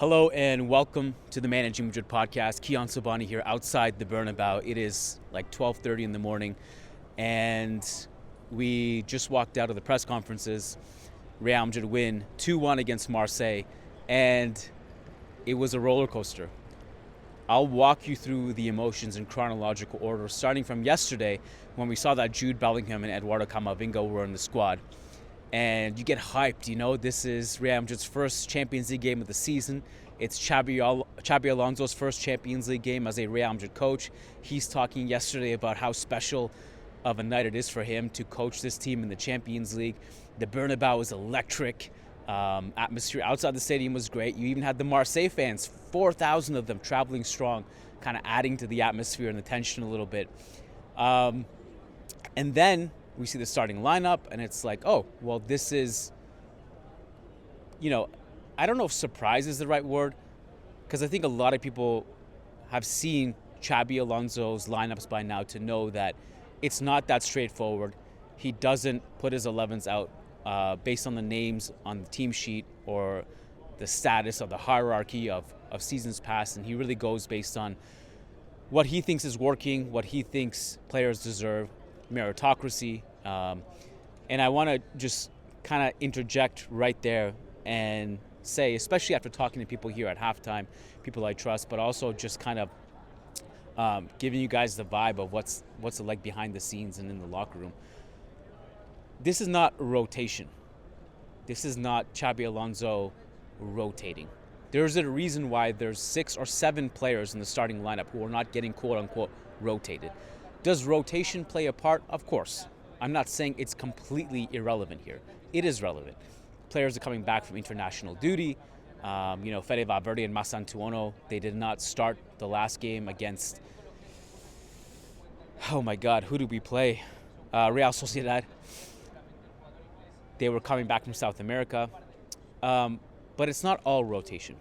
Hello and welcome to the Managing Madrid Podcast. Kiyan Sobhani here outside the Bernabeu. It is like 12:30 in the morning and we just walked out of the press conferences. Real Madrid win 2-1 against Marseille and it was a roller coaster. I'll walk you through the emotions in chronological order, starting from yesterday when we saw that Jude Bellingham and Eduardo Camavinga were in the squad. And you get hyped, this is Real Madrid's first Champions League game of the season. It's Xabi Alonso's first Champions League game as a Real Madrid coach. He's talking yesterday about how special of a night it is for him to coach this team in the Champions League. The Bernabeu is electric. Atmosphere outside the stadium was great. You even had the Marseille fans, 4,000 of them traveling strong, kind of adding to the atmosphere and the tension a little bit. And then we see the starting lineup, and it's like, oh, well, this is, I don't know if surprise is the right word, because I think a lot of people have seen Xabi Alonso's lineups by now to know that it's not that straightforward. He doesn't put his 11s out based on the names on the team sheet or the status of the hierarchy of seasons past, and he really goes based on what he thinks is working, what he thinks players deserve, meritocracy. And I want to just kind of interject right there and say, especially after talking to people here at halftime, people I trust, but also just kind of giving you guys the vibe of what's it like behind the scenes and in the locker room. This is not a rotation. This is not Xabi Alonso rotating. There's a reason why there's 6 or 7 players in the starting lineup who are not getting quote-unquote rotated. Does rotation play a part? Of course. I'm not saying it's completely irrelevant here. It is relevant. Players are coming back from international duty. Fede Valverde and Masantuono, they did not start the last game against, oh my God, who did we play? Real Sociedad. They were coming back from South America. But it's not all rotation.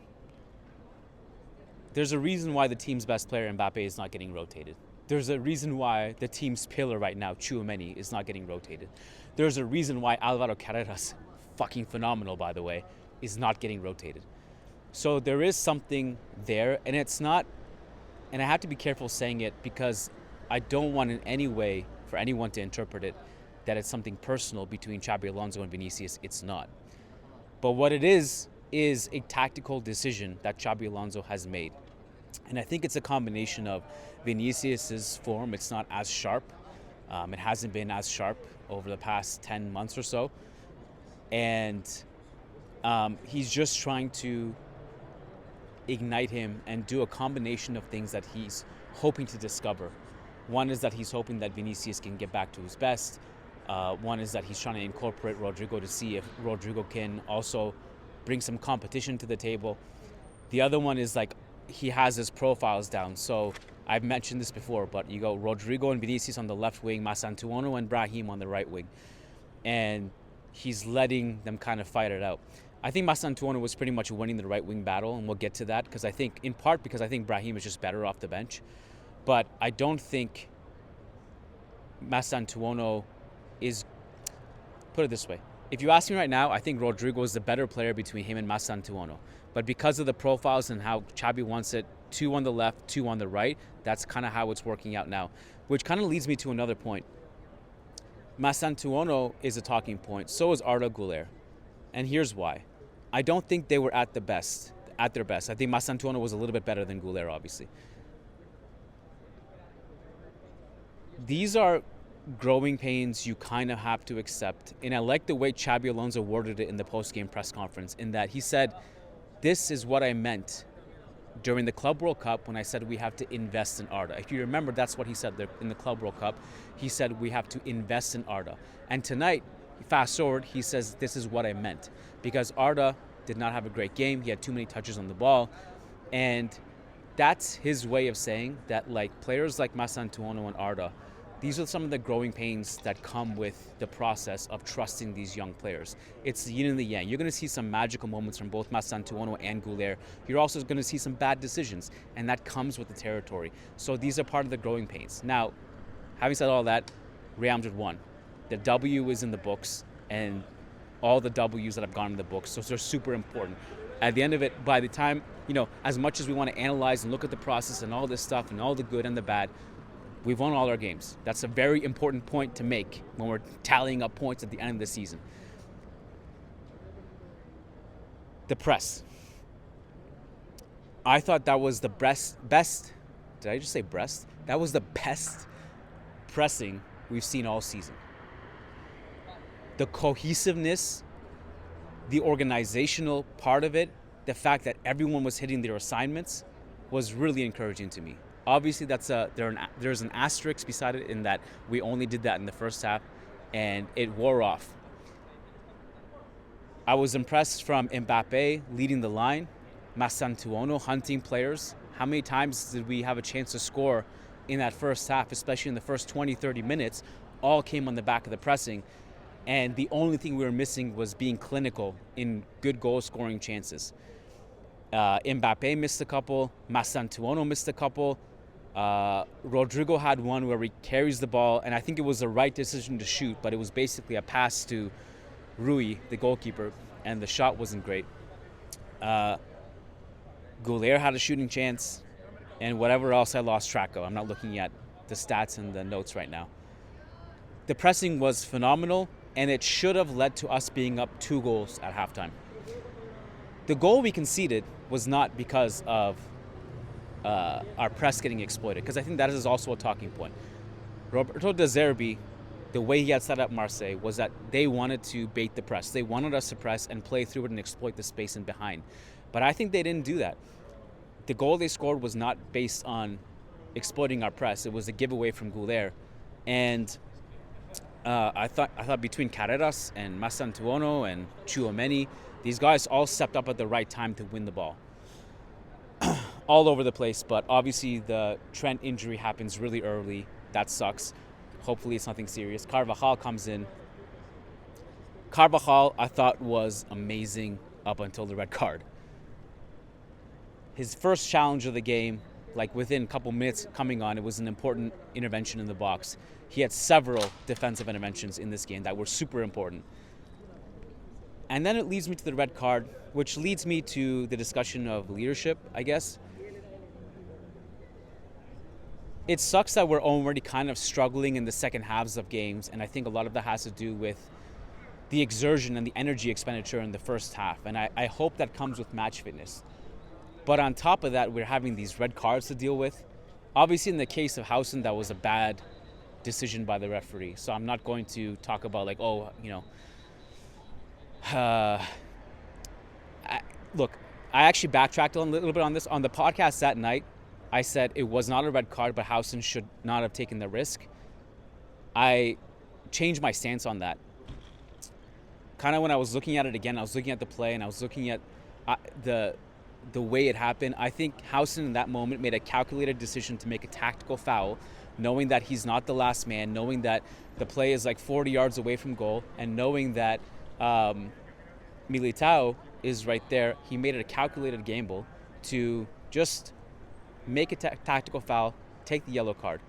There's a reason why the team's best player, Mbappe, is not getting rotated. There's a reason why the team's pillar right now, Tchouaméni, is not getting rotated. There's a reason why Alvaro Carreras, fucking phenomenal by the way, is not getting rotated. So there is something there, and it's not, and I have to be careful saying it because I don't want in any way for anyone to interpret it that it's something personal between Xabi Alonso and Vinicius. It's not. But what it is a tactical decision that Xabi Alonso has made. And I think it's a combination of Vinicius's form. It's not as sharp. It hasn't been as sharp over the past 10 months or so. And he's just trying to ignite him and do a combination of things that he's hoping to discover. One is that he's hoping that Vinicius can get back to his best. One is that he's trying to incorporate Rodrigo to see if Rodrigo can also bring some competition to the table. The other one is like he has his profiles down. So I've mentioned this before, but you go Rodrigo and Vinicius on the left wing, Masantuono and Brahim on the right wing. And he's letting them kind of fight it out. I think Masantuono was pretty much winning the right wing battle, and we'll get to that because I think Brahim is just better off the bench. But I don't think Masantuono is, put it this way, if you ask me right now, I think Rodrigo is the better player between him and Masantuono. But because of the profiles and how Xabi wants it, 2 on the left, 2 on the right, that's kind of how it's working out now. Which kind of leads me to another point. Masantuono is a talking point. So is Arda Güler. And here's why. I don't think they were at their best. I think Masantuono was a little bit better than Güler, obviously. These are growing pains you kind of have to accept. And I like the way Xabi Alonso worded it in the post-game press conference, in that he said, this is what I meant during the Club World Cup when I said we have to invest in Arda. If you remember, that's what he said there in the Club World Cup. He said we have to invest in Arda. And tonight, fast forward, he says this is what I meant. Because Arda did not have a great game. He had too many touches on the ball. And that's his way of saying that, like, players like Masantuono and Arda, these are some of the growing pains that come with the process of trusting these young players. It's the yin and the yang. You're going to see some magical moments from both Masantuono and Güler. You're also going to see some bad decisions, and that comes with the territory. So these are part of the growing pains. Now, having said all that, Real Madrid won. The W is in the books, and all the W's that have gone in the books. So they're super important. At the end of it, by the time, as much as we want to analyze and look at the process and all this stuff and all the good and the bad, we've won all our games. That's a very important point to make when we're tallying up points at the end of the season. The press. I thought that was the best. Did I just say breast? That was the best pressing we've seen all season. The cohesiveness, the organizational part of it, the fact that everyone was hitting their assignments was really encouraging to me. Obviously, there's an asterisk beside it in that we only did that in the first half, and it wore off. I was impressed from Mbappe leading the line, Santiago hunting players. How many times did we have a chance to score in that first half, especially in the first 20, 30 minutes? All came on the back of the pressing. And the only thing we were missing was being clinical in good goal-scoring chances. Mbappe missed a couple. Santiago missed a couple. Rodrigo had one where he carries the ball, and I think it was the right decision to shoot, but it was basically a pass to Rui, the goalkeeper, and the shot wasn't great. Goulier had a shooting chance, and whatever else I lost track of. I'm not looking at the stats and the notes right now. The pressing was phenomenal, and it should have led to us being up 2 goals at halftime. The goal we conceded was not because of our press getting exploited, because I think that is also a talking point. Roberto De Zerbi, the way he had set up Marseille, was that they wanted to bait the press. They wanted us to press and play through it and exploit the space in behind. But I think they didn't do that. The goal they scored was not based on exploiting our press. It was a giveaway from Goulier. And I thought between Carreras and Santiago and Tchouaméni, these guys all stepped up at the right time to win the ball. All over the place, but obviously the Trent injury happens really early. That sucks. Hopefully it's nothing serious. Carvajal comes in. Carvajal, I thought, was amazing up until the red card. His first challenge of the game, like within a couple minutes coming on, it was an important intervention in the box. He had several defensive interventions in this game that were super important. And then it leads me to the red card, which leads me to the discussion of leadership, I guess. It sucks that we're already kind of struggling in the second halves of games, and I think a lot of that has to do with the exertion and the energy expenditure in the first half, and I hope that comes with match fitness. But on top of that, we're having these red cards to deal with. Obviously, in the case of Housen, that was a bad decision by the referee, so I'm not going to talk about look, I actually backtracked a little bit on this. On the podcast that night, I said it was not a red card, but Housen should not have taken the risk. I changed my stance on that. Kind of when I was looking at it again, I was looking at the play and I was looking at the way it happened. I think Housen in that moment made a calculated decision to make a tactical foul, knowing that he's not the last man, knowing that the play is like 40 yards away from goal, and knowing that Militao is right there. He made it a calculated gamble to just make a tactical foul, take the yellow card.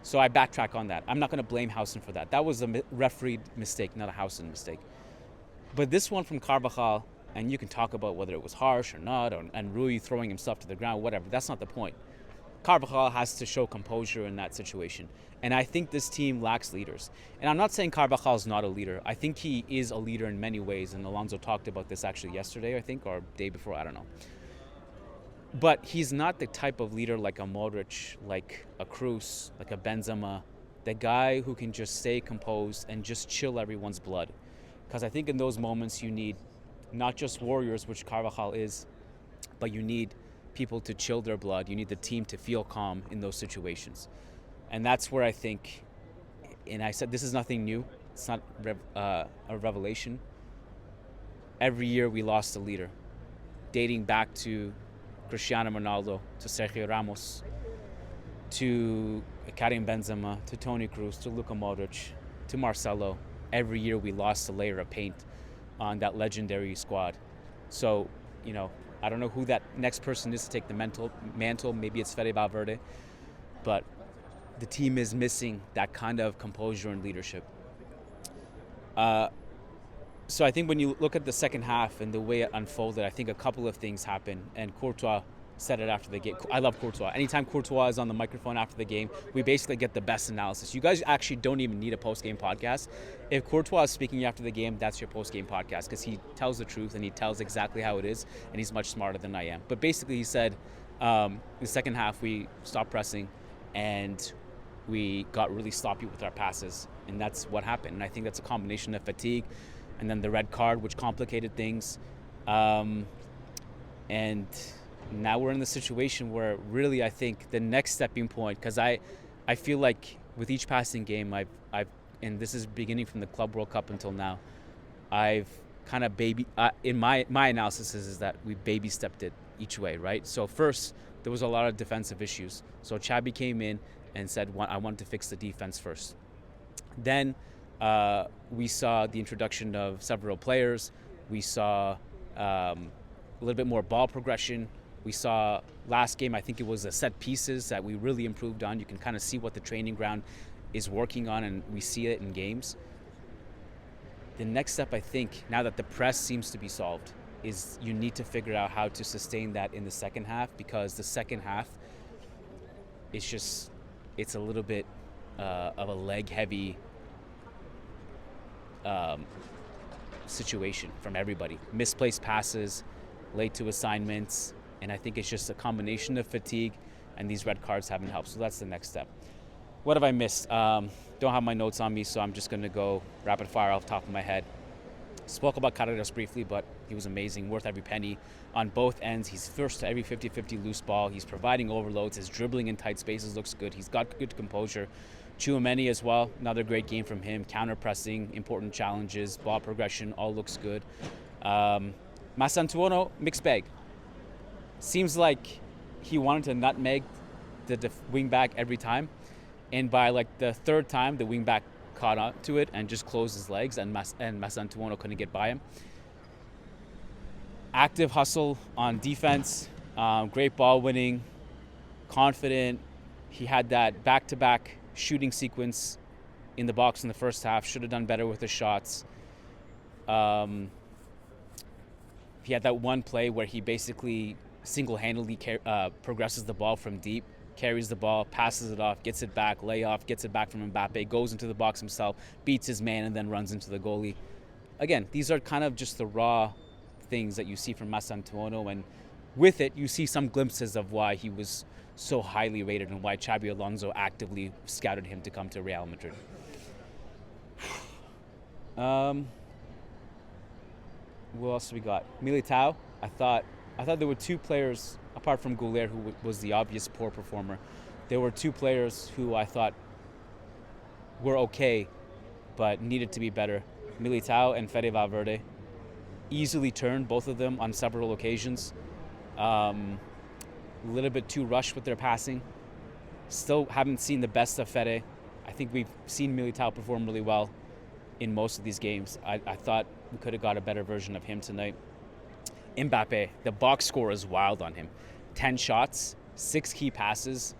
So I backtrack on that. I'm not going to blame Housen for that. That was a referee mistake, not a Housen mistake. But this one from Carvajal, and you can talk about whether it was harsh or not, and Rui throwing himself to the ground, whatever. That's not the point. Carvajal has to show composure in that situation. And I think this team lacks leaders. And I'm not saying Carvajal's not a leader. I think he is a leader in many ways, and Alonso talked about this actually yesterday, I think, or day before, I don't know. But he's not the type of leader like a Modric, like a Kroos, like a Benzema, the guy who can just stay composed and just chill everyone's blood. Because I think in those moments you need not just warriors, which Carvajal is, but you need people to chill their blood. You need the team to feel calm in those situations. And that's where I think, and I said this is nothing new. It's not a revelation. Every year we lost a leader, dating back to Cristiano Ronaldo, to Sergio Ramos, to Karim Benzema, to Toni Kroos, to Luka Modric, to Marcelo. Every year we lost a layer of paint on that legendary squad. So, I don't know who that next person is to take the mantle. Maybe it's Fede Valverde. But the team is missing that kind of composure and leadership. So I think when you look at the second half and the way it unfolded, I think a couple of things happened, and Courtois said it after the game. I love Courtois. Anytime Courtois is on the microphone after the game, we basically get the best analysis. You guys actually don't even need a post-game podcast. If Courtois is speaking after the game, that's your post-game podcast, because he tells the truth and he tells exactly how it is, and he's much smarter than I am. But basically he said the second half we stopped pressing and we got really sloppy with our passes, and that's what happened. And I think that's a combination of fatigue and then the red card, which complicated things. And now we're in the situation where really I think the next stepping point, because I feel like with each passing game, I've and this is beginning from the Club World Cup until now, I've kind of in my analysis is that we baby stepped it each way, right? So first, there was a lot of defensive issues. So Xabi came in and said, I want to fix the defense first. Then we saw the introduction of several players. We saw a little bit more ball progression. We saw last game, I think it was the set pieces that we really improved on. You can kind of see what the training ground is working on, and we see it in games. The next step, I think, now that the press seems to be solved, is you need to figure out how to sustain that in the second half, because the second half it's a little bit of a leg-heavy situation from everybody. Misplaced passes, late to assignments, and I think it's just a combination of fatigue, and these red cards haven't helped. So that's the next step. What have I missed? Don't have my notes on me, so I'm just going to go rapid fire off the top of my head. Spoke about Carreras briefly, but he was amazing, worth every penny on both ends. He's first to every 50-50 loose ball. He's providing overloads. His dribbling in tight spaces looks good. He's got good composure. Tchouaméni as well, another great game from him. Counter-pressing, important challenges, ball progression, all looks good. Masantuono, mixed bag. Seems like he wanted to nutmeg the wing back every time, and by like the third time, the wing back caught on to it and just closed his legs, and Masantuono couldn't get by him. Active hustle on defense, great ball winning, confident. He had that back-to-back shooting sequence in the box in the first half. Should have done better with his shots. He had that one play where he basically single-handedly progresses the ball from deep, carries the ball, passes it off, gets it back, layoff, gets it back from Mbappe, goes into the box himself, beats his man, and then runs into the goalie. Again, these are kind of just the raw things that you see from Masantuono, and with it, you see some glimpses of why he was so highly rated and why Xabi Alonso actively scouted him to come to Real Madrid. What else we got? Militao. I thought there were two players, apart from Goulet, who was the obvious poor performer. There were two players who I thought were okay, but needed to be better. Militao and Fede Valverde. Easily turned, both of them, on several occasions. A little bit too rushed with their passing. Still haven't seen the best of Fede. I think we've seen Militao perform really well in most of these games. I thought we could have got a better version of him tonight. Mbappe, the box score is wild on him. 10 shots, 6 key passes,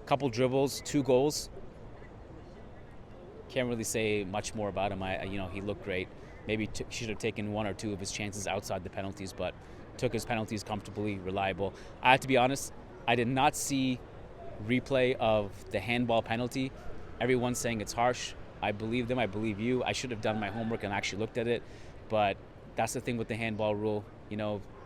couple dribbles, 2 goals. Can't really say much more about him. He looked great. Maybe should have taken 1 or 2 of his chances outside the penalties, but took his penalties comfortably, reliable. I have to be honest, I did not see replay of the handball penalty. Everyone's saying it's harsh. I believe them. I believe you. I should have done my homework and actually looked at it, but that's the thing with the handball rule.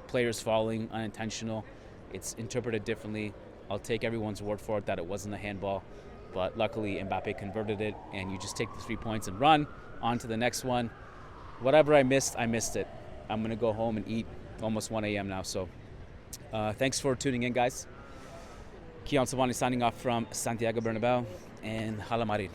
Players falling unintentional. It's interpreted differently. I'll take everyone's word for it that it wasn't a handball, but luckily Mbappe converted it, and you just take the 3 points and run on to the next one. Whatever I missed it. I'm going to go home and eat. Almost 1 a.m. now, so thanks for tuning in, guys. Kiyan Sobhani signing off from Santiago Bernabeu, and Hala Madrid.